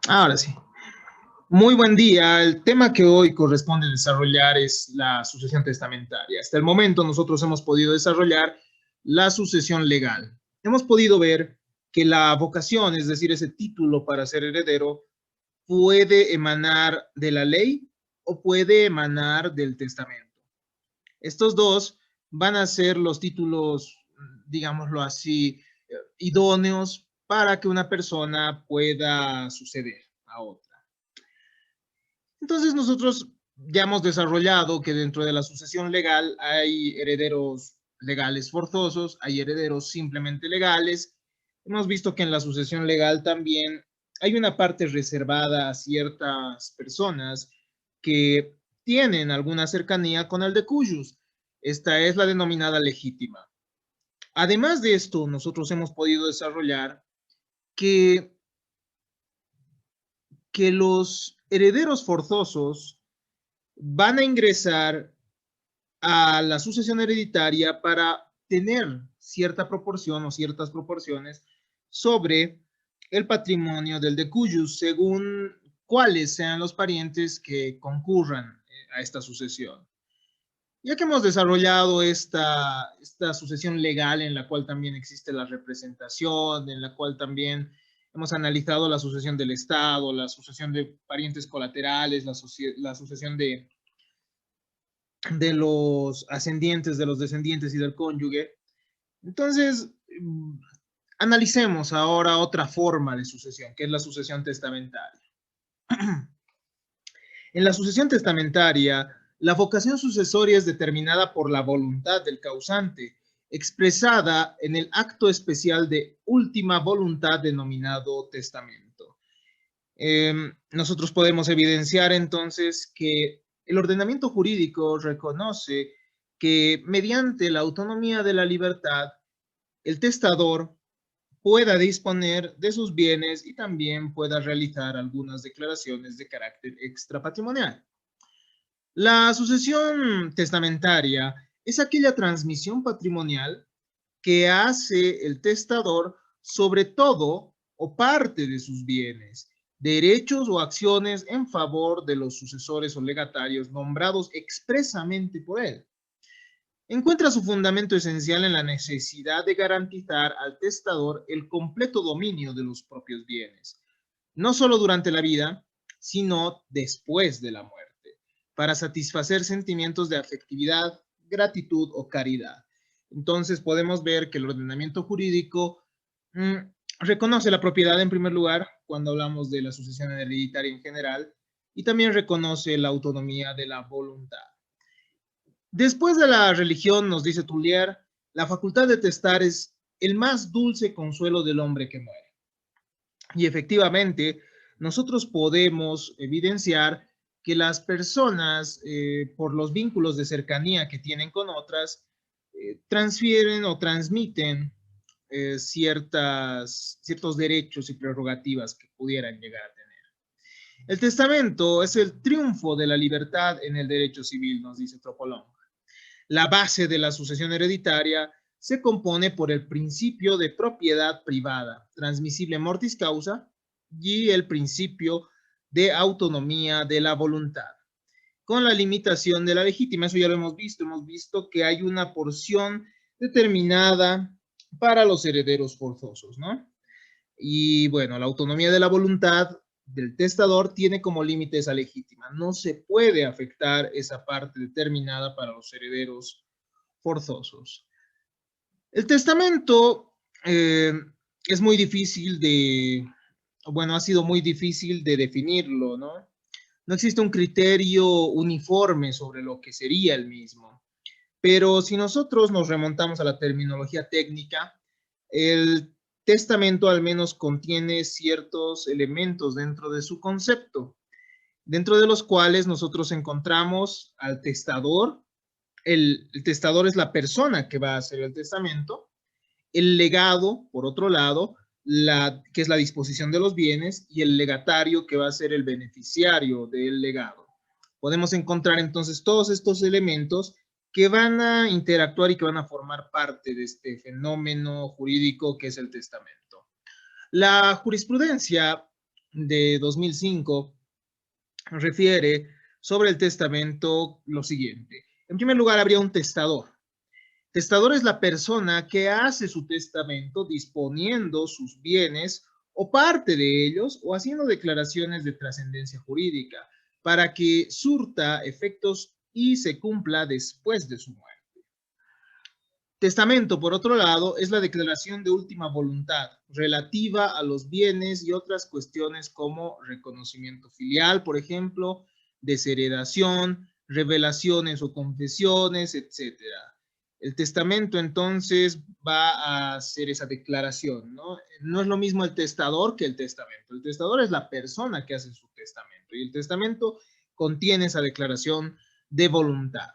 Ahora sí. Muy buen día. El tema que hoy corresponde desarrollar es la sucesión testamentaria. Hasta el momento nosotros hemos podido desarrollar la sucesión legal. Hemos podido ver que la vocación, es decir, ese título para ser heredero, puede emanar de la ley o puede emanar del testamento. Estos dos van a ser los títulos, digámoslo así, idóneos para que una persona pueda suceder a otra. Entonces nosotros ya hemos desarrollado que dentro de la sucesión legal hay herederos legales forzosos, hay herederos simplemente legales. Hemos visto que en la sucesión legal también hay una parte reservada a ciertas personas que tienen alguna cercanía con el de cuyos. Esta es la denominada legítima. Además de esto, nosotros hemos podido desarrollar que, que los herederos forzosos van a ingresar a la sucesión hereditaria para tener cierta proporción o ciertas proporciones sobre el patrimonio del decuyus, según cuáles sean los parientes que concurran a esta sucesión. Ya que hemos desarrollado esta sucesión legal en la cual también existe la representación, en la cual también hemos analizado la sucesión del Estado, la sucesión de parientes colaterales, la sucesión de los ascendientes, de los descendientes y del cónyuge. Entonces, analicemos ahora otra forma de sucesión, que es la sucesión testamentaria. En la sucesión testamentaria, la vocación sucesoria es determinada por la voluntad del causante, expresada en el acto especial de última voluntad denominado testamento. Nosotros podemos evidenciar entonces que el ordenamiento jurídico reconoce que mediante la autonomía de la libertad, el testador pueda disponer de sus bienes y también pueda realizar algunas declaraciones de carácter extrapatrimonial. La sucesión testamentaria es aquella transmisión patrimonial que hace el testador sobre todo o parte de sus bienes, derechos o acciones en favor de los sucesores o legatarios nombrados expresamente por él. Encuentra su fundamento esencial en la necesidad de garantizar al testador el completo dominio de los propios bienes, no solo durante la vida, sino después de la muerte, para satisfacer sentimientos de afectividad, gratitud o caridad. Entonces podemos ver que el ordenamiento jurídico reconoce la propiedad en primer lugar cuando hablamos de la sucesión hereditaria en general y también reconoce la autonomía de la voluntad. Después de la religión, nos dice Tullier, la facultad de testar es el más dulce consuelo del hombre que muere. Y efectivamente, nosotros podemos evidenciar que las personas, por los vínculos de cercanía que tienen con otras, transfieren o transmiten ciertos derechos y prerrogativas que pudieran llegar a tener. El testamento es el triunfo de la libertad en el derecho civil, nos dice Tropolón. La base de la sucesión hereditaria se compone por el principio de propiedad privada, transmisible mortis causa, y el principio de autonomía de la voluntad, con la limitación de la legítima. Eso ya lo hemos visto que hay una porción determinada para los herederos forzosos, ¿no? Y bueno, la autonomía de la voluntad del testador tiene como límite esa legítima. No se puede afectar esa parte determinada para los herederos forzosos. El testamento es muy difícil bueno, ha sido muy difícil de definirlo, ¿no? No existe un criterio uniforme sobre lo que sería el mismo. Pero si nosotros nos remontamos a la terminología técnica, el testamento al menos contiene ciertos elementos dentro de su concepto, dentro de los cuales nosotros encontramos al testador. El testador es la persona que va a hacer el testamento. El legado, por otro lado, que es la disposición de los bienes, y el legatario, que va a ser el beneficiario del legado. Podemos encontrar entonces todos estos elementos que van a interactuar y que van a formar parte de este fenómeno jurídico que es el testamento. La jurisprudencia de 2005 refiere sobre el testamento lo siguiente. En primer lugar, habría un testador. Testador es la persona que hace su testamento disponiendo sus bienes o parte de ellos o haciendo declaraciones de trascendencia jurídica para que surta efectos y se cumpla después de su muerte. Testamento, por otro lado, es la declaración de última voluntad relativa a los bienes y otras cuestiones como reconocimiento filial, por ejemplo, desheredación, revelaciones o confesiones, etcétera. El testamento entonces va a hacer esa declaración, ¿no? No es lo mismo el testador que el testamento. El testador es la persona que hace su testamento y el testamento contiene esa declaración de voluntad.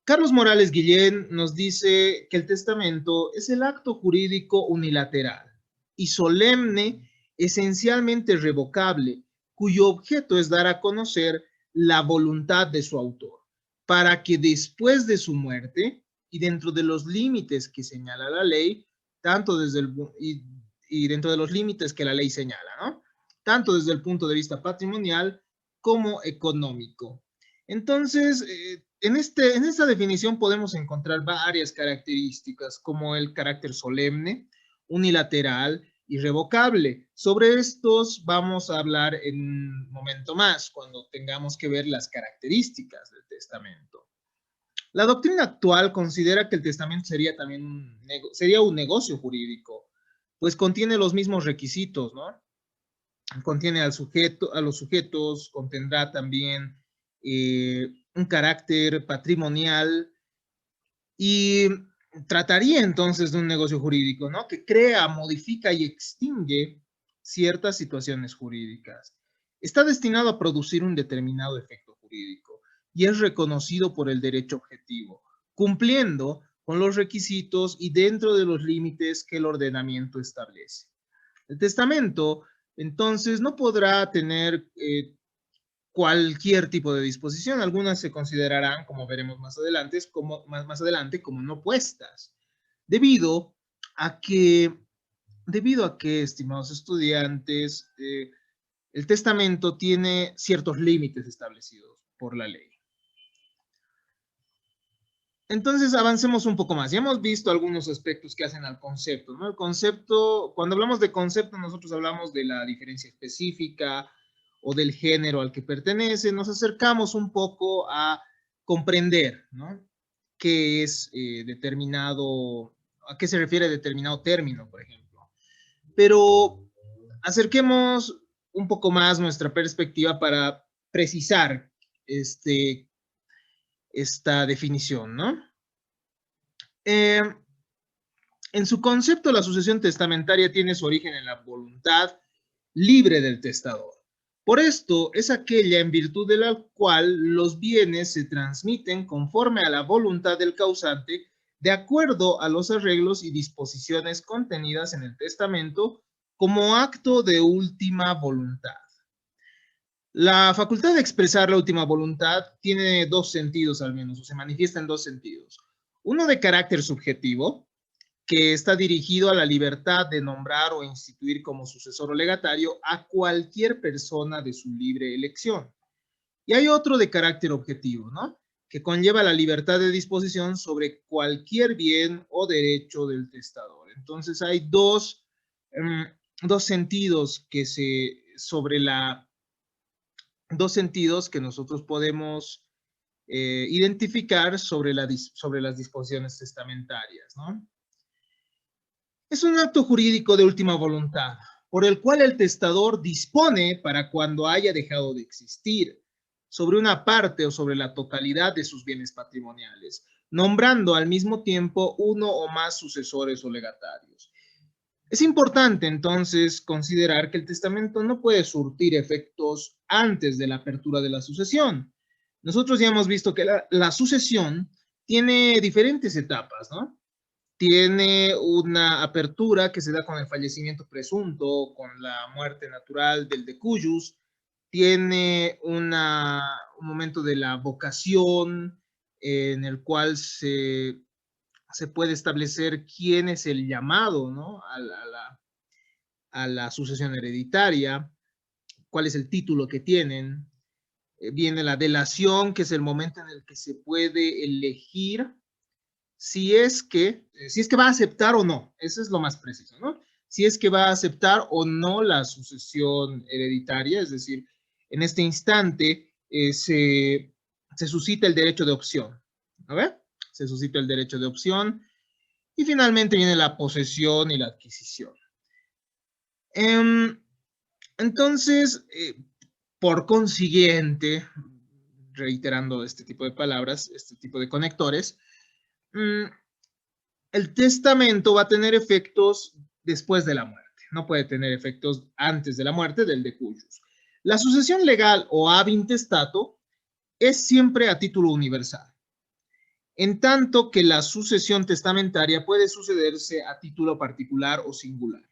Carlos Morales Guillén nos dice que el testamento es el acto jurídico unilateral y solemne, esencialmente revocable, cuyo objeto es dar a conocer la voluntad de su autor, para que después de su muerte y dentro de los límites que señala la ley, tanto desde el, y dentro de los límites que la ley señala, ¿no? Tanto desde el punto de vista patrimonial como económico. Entonces, en esta definición podemos encontrar varias características, como el carácter solemne, unilateral, irrevocable. Sobre estos vamos a hablar en un momento más, cuando tengamos que ver las características del testamento. La doctrina actual considera que el testamento sería también un negocio jurídico, pues contiene los mismos requisitos, ¿no? Contiene al sujeto, a los sujetos, contendrá también un carácter patrimonial y trataría entonces de un negocio jurídico, ¿no? Que crea, modifica y extingue ciertas situaciones jurídicas. Está destinado a producir un determinado efecto jurídico y es reconocido por el derecho objetivo, cumpliendo con los requisitos y dentro de los límites que el ordenamiento establece. El testamento, entonces, no podrá tener cualquier tipo de disposición. Algunas se considerarán, como veremos más adelante, como no puestas, debido a que, estimados estudiantes, el testamento tiene ciertos límites establecidos por la ley. Entonces, avancemos un poco más. Ya hemos visto algunos aspectos que hacen al concepto, ¿no? El concepto, cuando hablamos de concepto, nosotros hablamos de la diferencia específica o del género al que pertenece. Nos acercamos un poco a comprender, ¿no? Qué es determinado, a qué se refiere determinado término, por ejemplo. Pero acerquemos un poco más nuestra perspectiva para precisar esta definición, ¿no? En su concepto, la sucesión testamentaria tiene su origen en la voluntad libre del testador. Por esto, es aquella en virtud de la cual los bienes se transmiten conforme a la voluntad del causante, de acuerdo a los arreglos y disposiciones contenidas en el testamento, como acto de última voluntad. La facultad de expresar la última voluntad tiene dos sentidos al menos, o se manifiesta en dos sentidos. Uno de carácter subjetivo, que está dirigido a la libertad de nombrar o instituir como sucesor o legatario a cualquier persona de su libre elección. Y hay otro de carácter objetivo, ¿no? Que conlleva la libertad de disposición sobre cualquier bien o derecho del testador. Entonces hay dos sentidos que nosotros podemos identificar sobre las disposiciones testamentarias, ¿no? Es un acto jurídico de última voluntad, por el cual el testador dispone para cuando haya dejado de existir sobre una parte o sobre la totalidad de sus bienes patrimoniales, nombrando al mismo tiempo uno o más sucesores o legatarios. Es importante entonces considerar que el testamento no puede surtir efectos antes de la apertura de la sucesión. Nosotros ya hemos visto que la sucesión tiene diferentes etapas, ¿no? Tiene una apertura que se da con el fallecimiento presunto, con la muerte natural del decuyus, tiene un momento de la vocación en el cual se puede establecer quién es el llamado, ¿no? a la sucesión hereditaria. cuál es el título que tienen. Viene la delación, que es el momento en el que se puede elegir si es que va a aceptar o no. Eso es lo más preciso, ¿no? Si es que va a aceptar o no la sucesión hereditaria, es decir, en este instante se suscita el derecho de opción. ¿A ver? Se suscita el derecho de opción y finalmente viene la posesión y la adquisición. Entonces, por consiguiente, reiterando este tipo de palabras, este tipo de conectores, el testamento va a tener efectos después de la muerte. No puede tener efectos antes de la muerte del decujus. La sucesión legal o ab intestato es siempre a título universal, en tanto que la sucesión testamentaria puede sucederse a título particular o singular.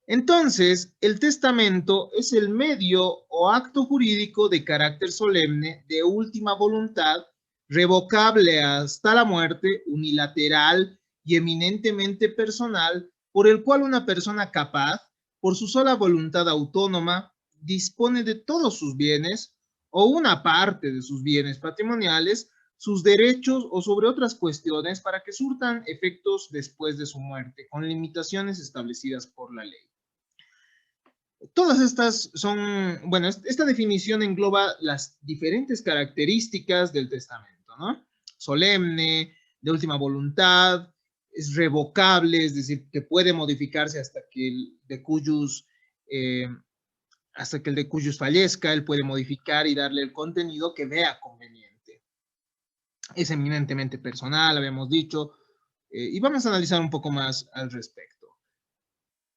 Entonces, el testamento es el medio o acto jurídico de carácter solemne de última voluntad, revocable hasta la muerte, unilateral y eminentemente personal, por el cual una persona capaz, por su sola voluntad autónoma, dispone de todos sus bienes o una parte de sus bienes patrimoniales, sus derechos o sobre otras cuestiones para que surtan efectos después de su muerte, con limitaciones establecidas por la ley. Todas estas son, bueno, esta definición engloba las diferentes características del testamento, ¿no? Solemne, de última voluntad, es revocable, es decir, que puede modificarse hasta que el decujus fallezca, él puede modificar y darle el contenido que vea conveniente. Es eminentemente personal, habíamos dicho, y vamos a analizar un poco más al respecto.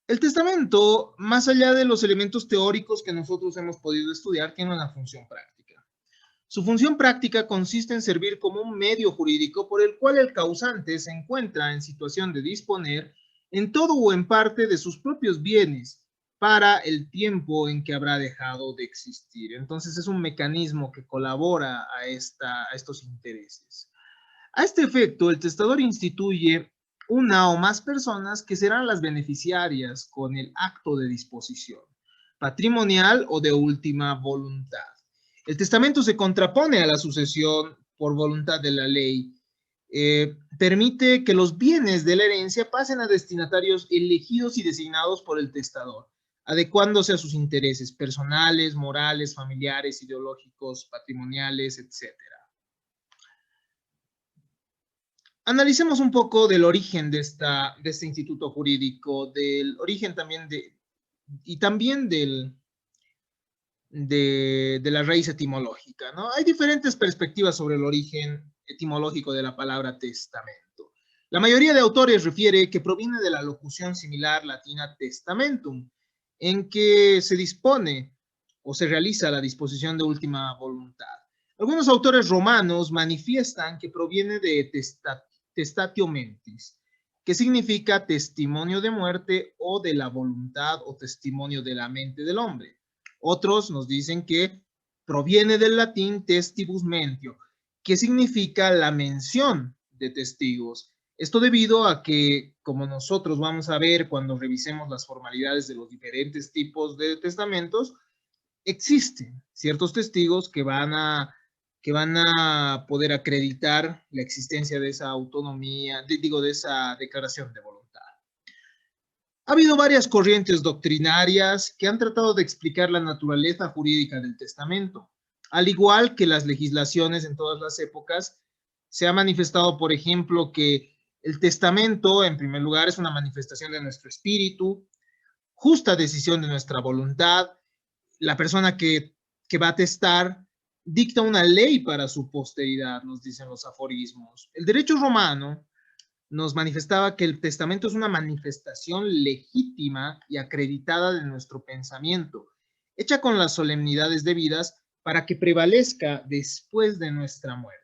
El testamento, más allá de los elementos teóricos que nosotros hemos podido estudiar, tiene una función práctica. Su función práctica consiste en servir como un medio jurídico por el cual el causante se encuentra en situación de disponer en todo o en parte de sus propios bienes para el tiempo en que habrá dejado de existir. Entonces es un mecanismo que colabora a estos intereses. A este efecto, el testador instituye una o más personas que serán las beneficiarias con el acto de disposición, patrimonial o de última voluntad. El testamento se contrapone a la sucesión por voluntad de la ley. Permite que los bienes de la herencia pasen a destinatarios elegidos y designados por el testador, adecuándose a sus intereses personales, morales, familiares, ideológicos, patrimoniales, etc. Analicemos un poco del origen de este instituto jurídico, del origen también de la raíz etimológica, ¿no? Hay diferentes perspectivas sobre el origen etimológico de la palabra testamento. La mayoría de autores refiere que proviene de la locución similar latina testamentum, en que se dispone o se realiza la disposición de última voluntad. Algunos autores romanos manifiestan que proviene de testatio mentis, que significa testimonio de muerte o de la voluntad o testimonio de la mente del hombre. Otros nos dicen que proviene del latín testibus mentio, que significa la mención de testigos. Esto debido a que, como nosotros vamos a ver cuando revisemos las formalidades de los diferentes tipos de testamentos, existen ciertos testigos que van a poder acreditar la existencia de esa autonomía, de esa declaración de voluntad. Ha habido varias corrientes doctrinarias que han tratado de explicar la naturaleza jurídica del testamento, al igual que las legislaciones en todas las épocas. Se ha manifestado, por ejemplo, que el testamento, en primer lugar, es una manifestación de nuestro espíritu, justa decisión de nuestra voluntad. La persona que va a testar dicta una ley para su posteridad, nos dicen los aforismos. El derecho romano nos manifestaba que el testamento es una manifestación legítima y acreditada de nuestro pensamiento, hecha con las solemnidades debidas para que prevalezca después de nuestra muerte.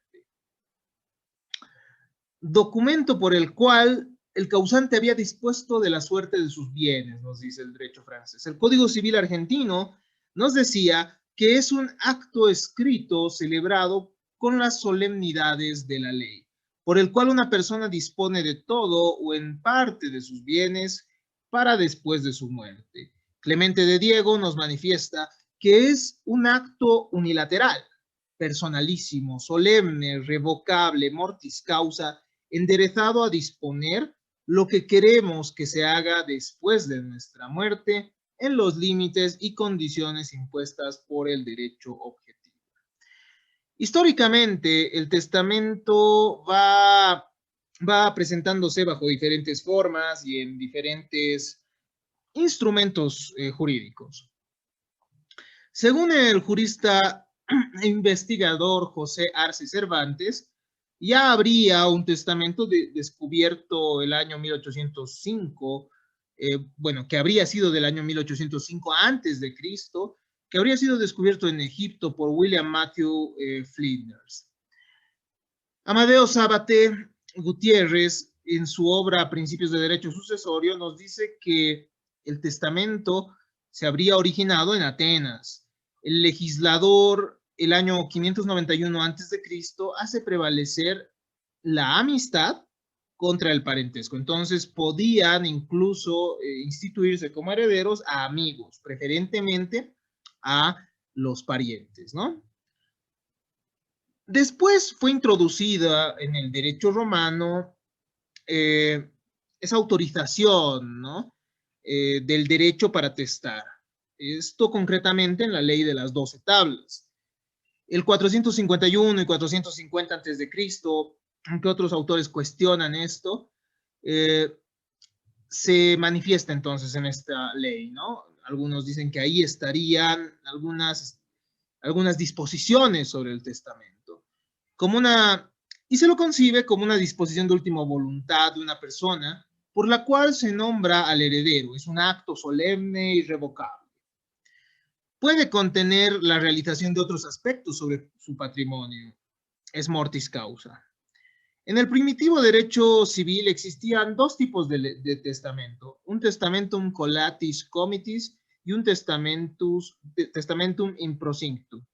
Documento por el cual el causante había dispuesto de la suerte de sus bienes, nos dice el derecho francés. El Código Civil argentino nos decía que es un acto escrito celebrado con las solemnidades de la ley, por el cual una persona dispone de todo o en parte de sus bienes para después de su muerte. Clemente de Diego nos manifiesta que es un acto unilateral, personalísimo, solemne, revocable, mortis causa, enderezado a disponer lo que queremos que se haga después de nuestra muerte en los límites y condiciones impuestas por el derecho objetivo. Históricamente, el testamento va presentándose bajo diferentes formas y en diferentes instrumentos jurídicos. Según el jurista e investigador José Arce Cervantes, ya habría un testamento descubierto el año 1805, bueno, que habría sido del año 1805 antes de Cristo, que habría sido descubierto en Egipto por William Matthew Flinders. Amadeo Sabaté Gutiérrez, en su obra Principios de Derecho Sucesorio, nos dice que el testamento se habría originado en Atenas. El legislador, el año 591 a.C., hace prevalecer la amistad contra el parentesco. Entonces podían incluso instituirse como herederos a amigos, preferentemente a los parientes, ¿no? Después fue introducida en el derecho romano esa autorización, ¿no? Del derecho para testar. Esto concretamente en la ley de las 12 tablas. El 451 y 450 antes de Cristo, aunque otros autores cuestionan esto, se manifiesta entonces en esta ley, ¿no? Algunos dicen que ahí estarían algunas disposiciones sobre el testamento, como y se lo concibe como una disposición de última voluntad de una persona por la cual se nombra al heredero. Es un acto solemne e irrevocable. Puede contener la realización de otros aspectos sobre su patrimonio. Es mortis causa. En el primitivo derecho civil existían dos tipos de testamento, un testamentum collatis comitis y un testamentum in prosinctu.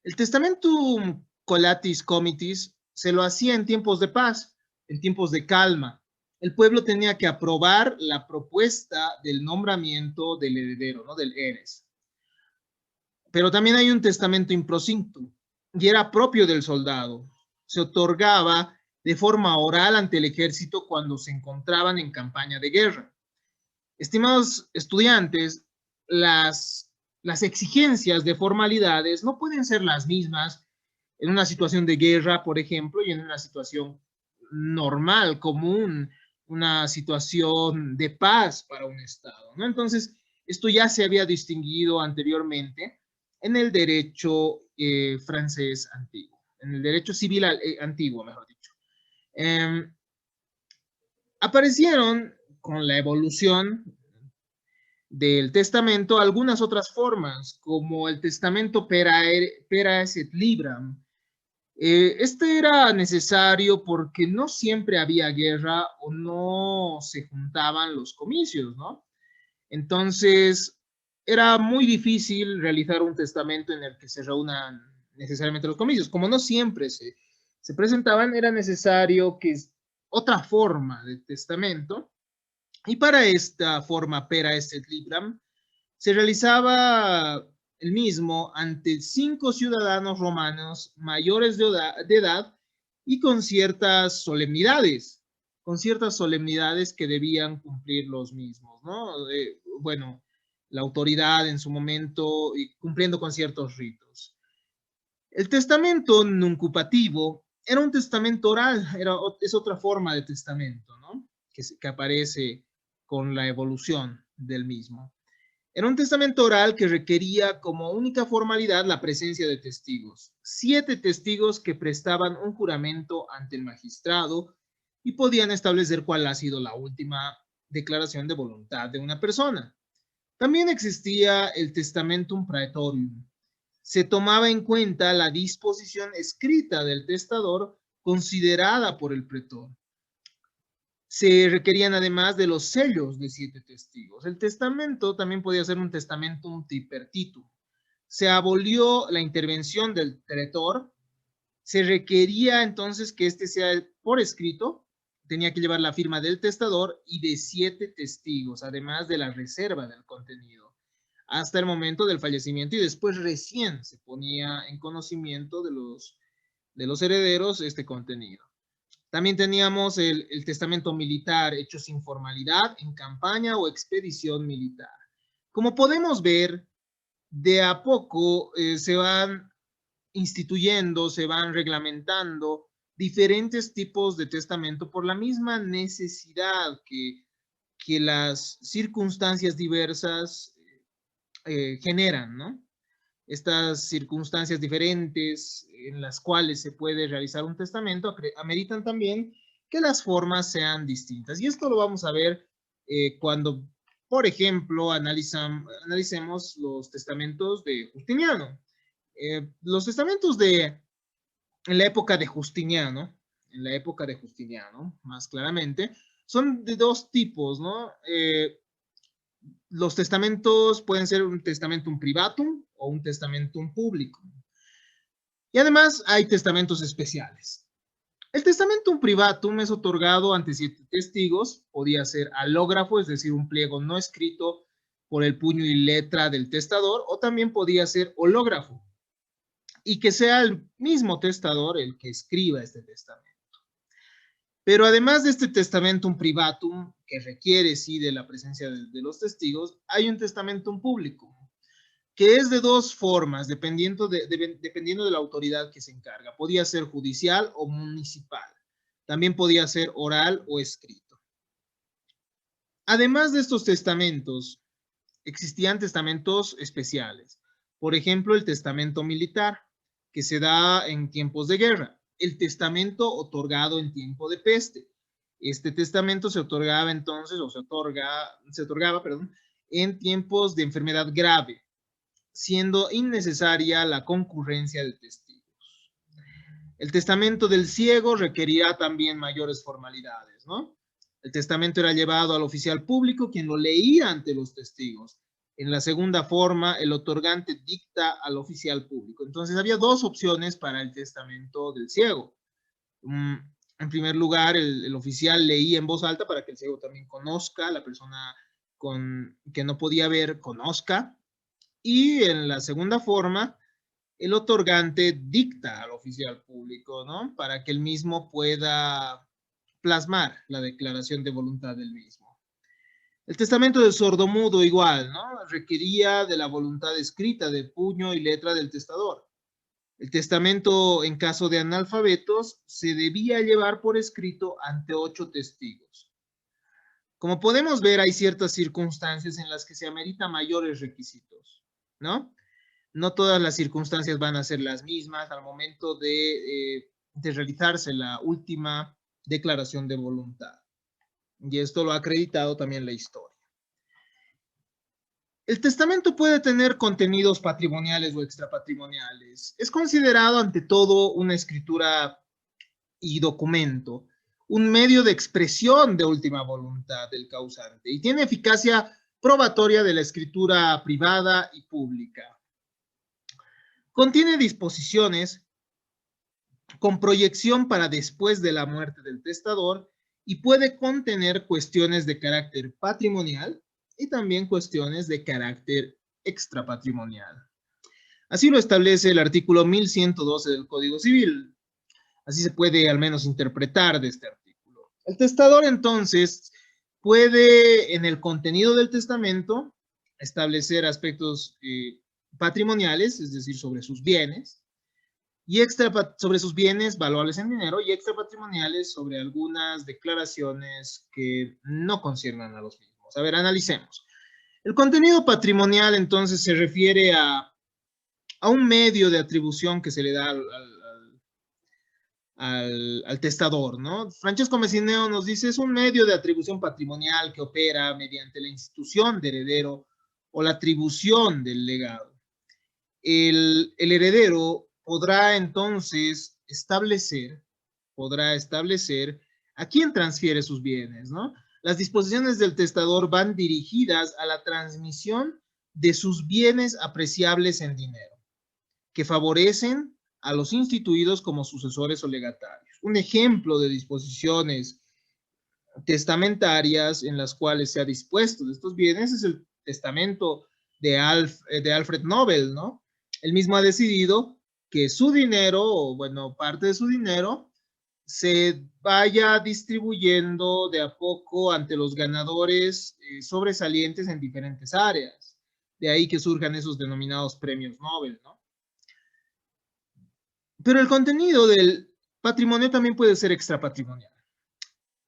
El testamentum collatis comitis se lo hacía en tiempos de paz, en tiempos de calma. El pueblo tenía que aprobar la propuesta del nombramiento del heredero, ¿no? Del heres. Pero también hay un testamento in prosinctu, y era propio del soldado. Se otorgaba de forma oral ante el ejército cuando se encontraban en campaña de guerra. Estimados estudiantes, las exigencias de formalidades no pueden ser las mismas en una situación de guerra, por ejemplo, y en una situación normal, común, una situación de paz para un Estado, ¿no? Entonces, esto ya se había distinguido anteriormente en el derecho francés antiguo, en el derecho civil antiguo, mejor dicho. Aparecieron con la evolución del testamento algunas otras formas, como el testamento pera et libram. Este era necesario porque no siempre había guerra o no se juntaban los comicios, ¿no? Entonces, era muy difícil realizar un testamento en el que se reúnan necesariamente los comicios. Como no siempre se presentaban, era necesario que otra forma de testamento. Y para esta forma pera et libram, se realizaba el mismo ante 5 ciudadanos romanos mayores de edad y con ciertas solemnidades que debían cumplir los mismos, ¿no? Bueno, la autoridad en su momento y cumpliendo con ciertos ritos. El testamento nuncupativo era un testamento oral, es otra forma de testamento, ¿no? Que aparece con la evolución del mismo. Era un testamento oral que requería como única formalidad la presencia de testigos. 7 testigos que prestaban un juramento ante el magistrado y podían establecer cuál ha sido la última declaración de voluntad de una persona. También existía el testamentum praetorium. Se tomaba en cuenta la disposición escrita del testador considerada por el pretor. Se requerían además de los sellos de 7 testigos. El testamento también podía ser un testamentum tripartitum. Se abolió la intervención del pretor. Se requería entonces que este sea por escrito, tenía que llevar la firma del testador y de 7 testigos, además de la reserva del contenido, hasta el momento del fallecimiento, y después recién se ponía en conocimiento de los herederos este contenido. También teníamos el testamento militar hecho sin formalidad, en campaña o expedición militar. Como podemos ver, de a poco se van instituyendo, se van reglamentando diferentes tipos de testamento por la misma necesidad que las circunstancias diversas generan, ¿no? Estas circunstancias diferentes en las cuales se puede realizar un testamento ameritan también que las formas sean distintas. Y esto lo vamos a ver cuando, por ejemplo, analicemos los testamentos de Justiniano. Los testamentos en la época de Justiniano, más claramente, son de dos tipos, ¿no? Los testamentos pueden ser un testamentum privatum o un testamentum publicum. Y además hay testamentos especiales. El testamentum privatum es otorgado ante 7 testigos, podía ser alógrafo, es decir, un pliego no escrito por el puño y letra del testador, o también podía ser hológrafo, y que sea el mismo testador el que escriba este testamento. Pero además de este testamentum privatum, que requiere sí de la presencia de los testigos, hay un testamentum publicum, que es de dos formas, dependiendo de la autoridad que se encarga. Podía ser judicial o municipal. También podía ser oral o escrito. Además de estos testamentos, existían testamentos especiales. Por ejemplo, el testamento militar, que se da en tiempos de guerra. El testamento otorgado en tiempo de peste. Este testamento se otorgaba entonces, o se otorgaba, en tiempos de enfermedad grave, siendo innecesaria la concurrencia de testigos. El testamento del ciego requería también mayores formalidades, ¿no? El testamento era llevado al oficial público, quien lo leía ante los testigos. En la segunda forma, el otorgante dicta al oficial público. Entonces, había dos opciones para el testamento del ciego. En primer lugar, el oficial leía en voz alta para que el ciego también conozca, la persona que no podía ver conozca. Y en la segunda forma, el otorgante dicta al oficial público, ¿no? Para que el mismo pueda plasmar la declaración de voluntad del mismo. El testamento del sordomudo igual, ¿no? Requería de la voluntad escrita de puño y letra del testador. El testamento en caso de analfabetos se debía llevar por escrito ante 8 testigos. Como podemos ver, hay ciertas circunstancias en las que se ameritan mayores requisitos, ¿no? No todas las circunstancias van a ser las mismas al momento de realizarse la última declaración de voluntad. Y esto lo ha acreditado también la historia. El testamento puede tener contenidos patrimoniales o extrapatrimoniales. Es considerado ante todo una escritura y documento, un medio de expresión de última voluntad del causante y tiene eficacia probatoria de la escritura privada y pública. Contiene disposiciones con proyección para después de la muerte del testador y puede contener cuestiones de carácter patrimonial y también cuestiones de carácter extrapatrimonial. Así lo establece el artículo 1112 del Código Civil. Así se puede al menos interpretar de este artículo. El testador entonces puede en el contenido del testamento establecer aspectos patrimoniales, es decir, sobre sus bienes, y sobre sus bienes valuables en dinero y extrapatrimoniales sobre algunas declaraciones que no conciernan a los mismos. A ver, analicemos. El contenido patrimonial entonces se refiere a un medio de atribución que se le da al testador, ¿no? Francesco Messineo nos dice, es un medio de atribución patrimonial que opera mediante la institución de heredero o la atribución del legado. El heredero podrá entonces establecer a quién transfiere sus bienes, ¿no? Las disposiciones del testador van dirigidas a la transmisión de sus bienes apreciables en dinero, que favorecen a los instituidos como sucesores o legatarios. Un ejemplo de disposiciones testamentarias en las cuales se ha dispuesto de estos bienes. Es el testamento de Alfred Nobel, ¿no? Él mismo ha decidido que su dinero, o bueno, parte de su dinero, se vaya distribuyendo de a poco ante los ganadores sobresalientes en diferentes áreas. De ahí que surjan esos denominados premios Nobel, ¿no? Pero el contenido del patrimonio también puede ser extrapatrimonial.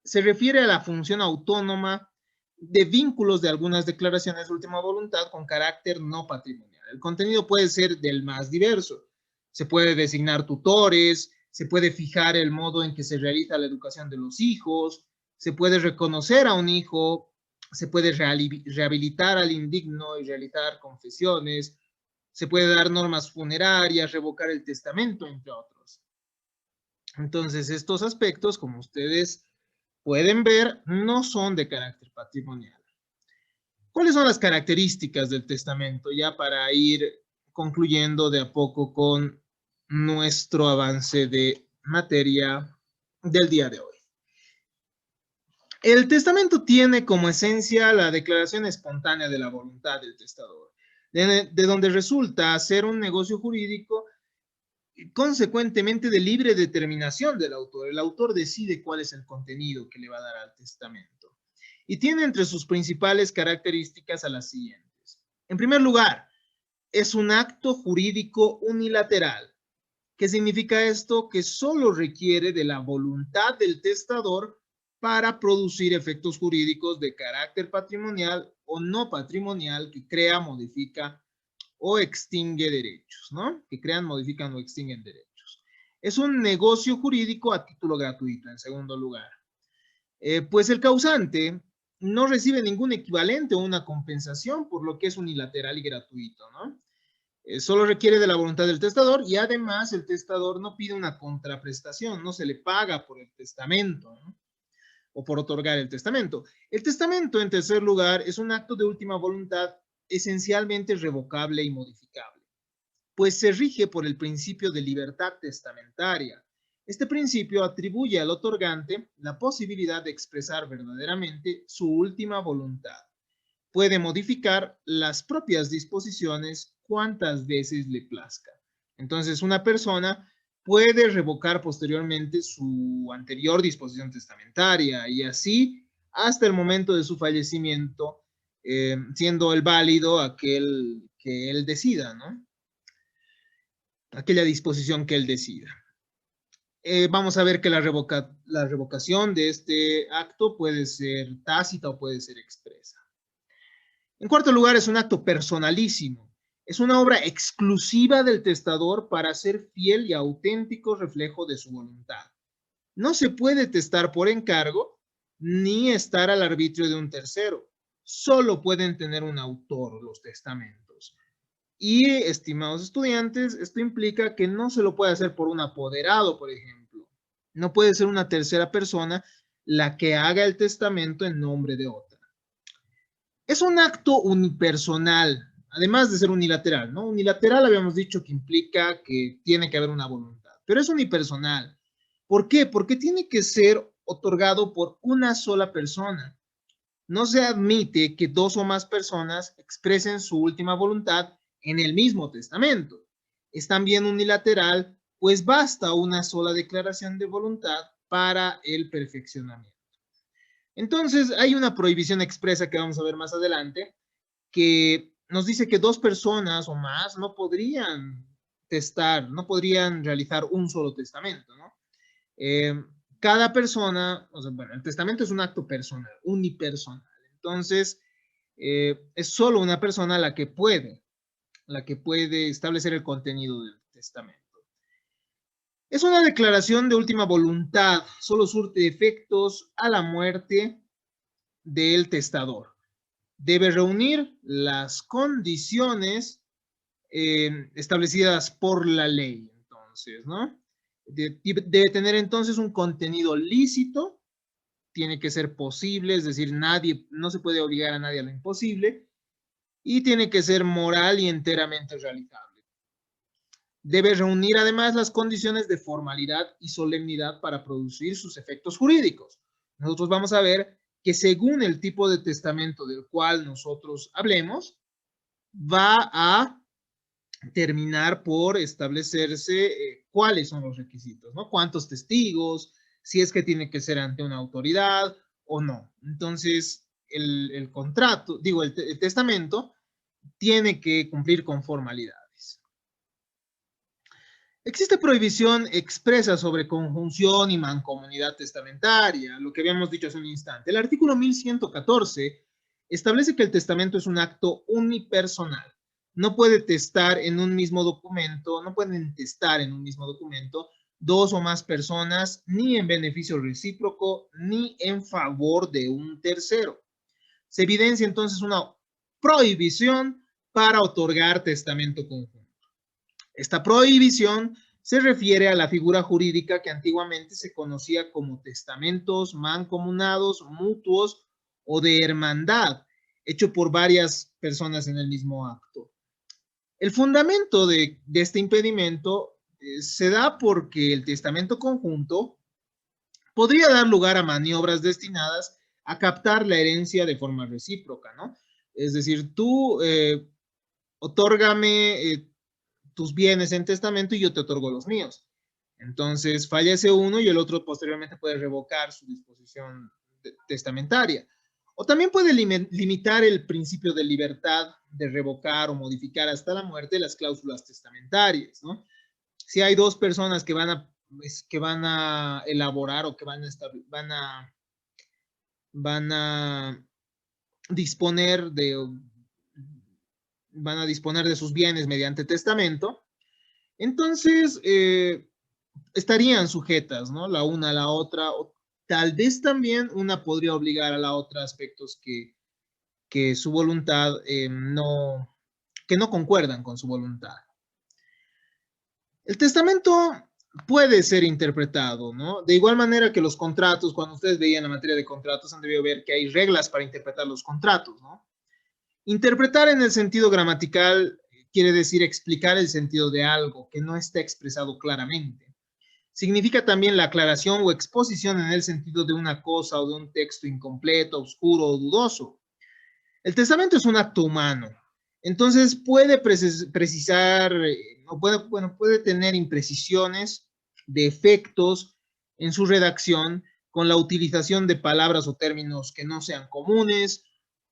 Se refiere a la función autónoma de vínculos de algunas declaraciones de última voluntad con carácter no patrimonial. El contenido puede ser del más diverso. Se puede designar tutores, se puede fijar el modo en que se realiza la educación de los hijos, se puede reconocer a un hijo, se puede rehabilitar al indigno y realizar confesiones, se puede dar normas funerarias, revocar el testamento, entre otros. Entonces, estos aspectos, como ustedes pueden ver, no son de carácter patrimonial. ¿Cuáles son las características del testamento? Ya para ir concluyendo de a poco con nuestro avance de materia del día de hoy. El testamento tiene como esencia la declaración espontánea de la voluntad del testador, de donde resulta ser un negocio jurídico y consecuentemente de libre determinación del autor. El autor decide cuál es el contenido que le va a dar al testamento. Y tiene entre sus principales características a las siguientes. En primer lugar, es un acto jurídico unilateral. ¿Qué significa esto? Que solo requiere de la voluntad del testador para producir efectos jurídicos de carácter patrimonial o no patrimonial que crea, modifica o extingue derechos, ¿no? Que crean, modifican o extinguen derechos. Es un negocio jurídico a título gratuito, en segundo lugar. Pues el causante no recibe ningún equivalente o una compensación, por lo que es unilateral y gratuito, ¿no? Solo requiere de la voluntad del testador y además el testador no pide una contraprestación, no se le paga por el testamento, ¿no? O por otorgar el testamento. El testamento, en tercer lugar, es un acto de última voluntad esencialmente revocable y modificable, pues se rige por el principio de libertad testamentaria. Este principio atribuye al otorgante la posibilidad de expresar verdaderamente su última voluntad. Puede modificar las propias disposiciones cuantas veces le plazca. Entonces, una persona puede revocar posteriormente su anterior disposición testamentaria y así hasta el momento de su fallecimiento, siendo el válido aquel que él decida, ¿no? Aquella disposición que él decida. Vamos a ver que la revocación de este acto puede ser tácita o puede ser expresa. En cuarto lugar, es un acto personalísimo. Es una obra exclusiva del testador para ser fiel y auténtico reflejo de su voluntad. No se puede testar por encargo ni estar al arbitrio de un tercero. Solo pueden tener un autor los testamentos. Y, estimados estudiantes, esto implica que no se lo puede hacer por un apoderado, por ejemplo. No puede ser una tercera persona la que haga el testamento en nombre de otra. Es un acto unipersonal, además de ser unilateral, ¿no? Unilateral habíamos dicho que implica que tiene que haber una voluntad, pero es unipersonal. ¿Por qué? Porque tiene que ser otorgado por una sola persona. No se admite que dos o más personas expresen su última voluntad en el mismo testamento. Es también unilateral, pues basta una sola declaración de voluntad para el perfeccionamiento. Entonces, hay una prohibición expresa que vamos a ver más adelante, que nos dice que dos personas o más no podrían testar, no podrían realizar un solo testamento, ¿no? Cada persona, o sea, bueno, el testamento es un acto personal, unipersonal. Entonces, es solo una persona la que puede establecer el contenido del testamento. Es una declaración de última voluntad, solo surte efectos a la muerte del testador. Debe reunir las condiciones establecidas por la ley, entonces, ¿no? Debe tener entonces un contenido lícito, tiene que ser posible, es decir, no se puede obligar a nadie a lo imposible, y tiene que ser moral y enteramente realizable. Debe reunir además las condiciones de formalidad y solemnidad para producir sus efectos jurídicos. nosotros vamos a ver que según el tipo de testamento del cual nosotros hablemos, va a terminar por establecerse cuáles son los requisitos, ¿no? Cuántos testigos, si es que tiene que ser ante una autoridad o no. Entonces, el contrato, digo, el testamento tiene que cumplir con formalidades. Existe prohibición expresa sobre conjunción y mancomunidad testamentaria, lo que habíamos dicho hace un instante. El artículo 1114 establece que el testamento es un acto unipersonal. No puede testar en un mismo documento, no pueden testar en un mismo documento dos o más personas, ni en beneficio recíproco, ni en favor de un tercero. Se evidencia entonces una prohibición para otorgar testamento conjunto. Esta prohibición se refiere a la figura jurídica que antiguamente se conocía como testamentos mancomunados, mutuos o de hermandad, hecho por varias personas en el mismo acto. El fundamento de este impedimento se da porque el testamento conjunto podría dar lugar a maniobras destinadas a captar la herencia de forma recíproca, ¿no? Es decir, tú otórgame tus bienes en testamento y yo te otorgo los míos. Entonces fallece uno y el otro posteriormente puede revocar su disposición testamentaria. O también puede limitar el principio de libertad de revocar o modificar hasta la muerte las cláusulas testamentarias, ¿no? Si hay dos personas que van a elaborar o que van a disponer de sus bienes mediante testamento, entonces estarían sujetas, ¿no? La una a la otra, o tal vez también una podría obligar a la otra aspectos que su voluntad que no concuerdan con su voluntad. El testamento puede ser interpretado, ¿no? De igual manera que los contratos, cuando ustedes veían la materia de contratos, han debido ver que hay reglas para interpretar los contratos, ¿no? Interpretar en el sentido gramatical quiere decir explicar el sentido de algo que no está expresado claramente. Significa también la aclaración o exposición en el sentido de una cosa o de un texto incompleto, oscuro o dudoso. El testamento es un acto humano, entonces puede precisar, puede tener imprecisiones, defectos en su redacción con la utilización de palabras o términos que no sean comunes,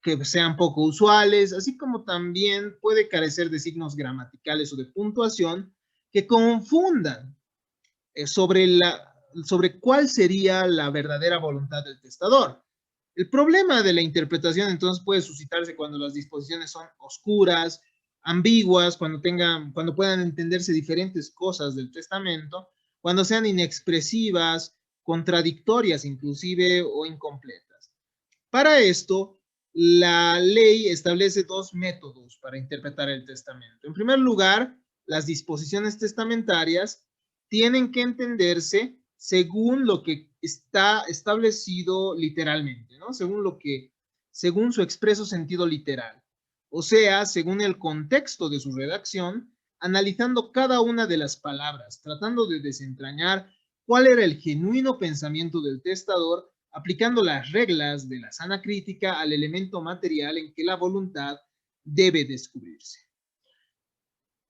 que sean poco usuales, así como también puede carecer de signos gramaticales o de puntuación que confundan sobre cuál sería la verdadera voluntad del testador. El problema de la interpretación entonces puede suscitarse cuando las disposiciones son oscuras, ambiguas, cuando puedan entenderse diferentes cosas del testamento, cuando sean inexpresivas, contradictorias inclusive o incompletas. Para esto, la ley establece dos métodos para interpretar el testamento. En primer lugar, las disposiciones testamentarias tienen que entenderse según lo que está establecido literalmente, ¿no? Según su expreso sentido literal. O sea, según el contexto de su redacción, analizando cada una de las palabras, tratando de desentrañar cuál era el genuino pensamiento del testador, aplicando las reglas de la sana crítica al elemento material en que la voluntad debe descubrirse.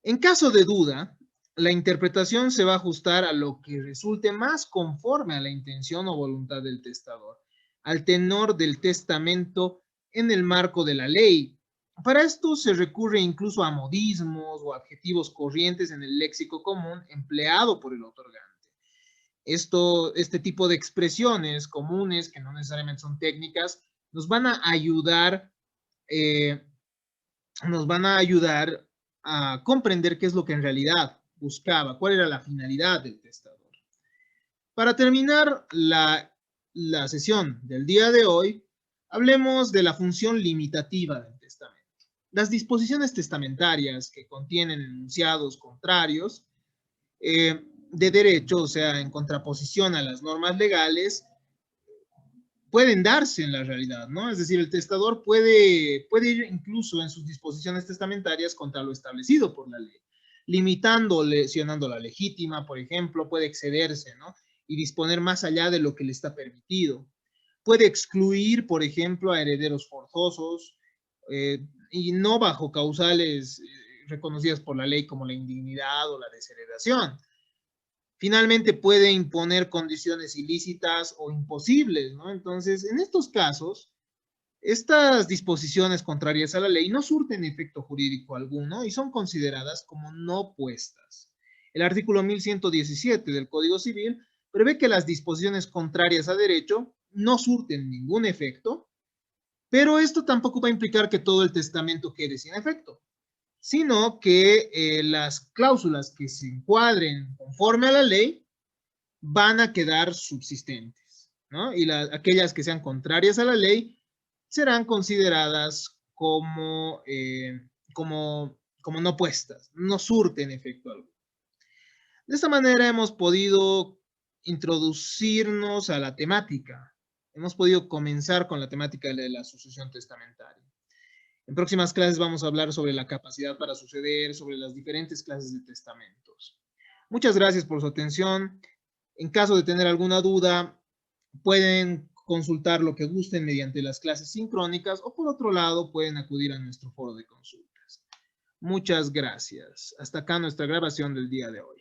En caso de duda, la interpretación se va a ajustar a lo que resulte más conforme a la intención o voluntad del testador, al tenor del testamento en el marco de la ley. Para esto se recurre incluso a modismos o adjetivos corrientes en el léxico común empleado por el otorgante. Este tipo de expresiones comunes, que no necesariamente son técnicas, nos van a ayudar a comprender qué es lo que en realidad buscaba, cuál era la finalidad del testador. Para terminar la sesión del día de hoy, hablemos de la función limitativa del testamento. Las disposiciones testamentarias que contienen enunciados contrarios de derecho, o sea, en contraposición a las normas legales, pueden darse en la realidad, ¿no? Es decir, el testador puede ir incluso en sus disposiciones testamentarias contra lo establecido por la ley, limitando, lesionando la legítima, por ejemplo, puede excederse, ¿no? Y disponer más allá de lo que le está permitido. puede excluir, por ejemplo, a herederos forzosos y no bajo causales reconocidas por la ley como la indignidad o la desheredación. Finalmente puede imponer condiciones ilícitas o imposibles, ¿no? Entonces, en estos casos, estas disposiciones contrarias a la ley no surten efecto jurídico alguno y son consideradas como no puestas. El artículo 1117 del Código Civil prevé que las disposiciones contrarias a derecho no surten ningún efecto, pero esto tampoco va a implicar que todo el testamento quede sin efecto, sino que las cláusulas que se encuadren conforme a la ley van a quedar subsistentes, ¿no? Y aquellas que sean contrarias a la ley serán consideradas como no puestas, no surten efecto alguno. De esta manera hemos podido introducirnos a la temática. Hemos podido comenzar con la temática de la sucesión testamentaria. En próximas clases vamos a hablar sobre la capacidad para suceder, sobre las diferentes clases de testamentos. Muchas gracias por su atención. En caso de tener alguna duda, pueden consultar lo que gusten mediante las clases sincrónicas o por otro lado pueden acudir a nuestro foro de consultas. Muchas gracias. Hasta acá nuestra grabación del día de hoy.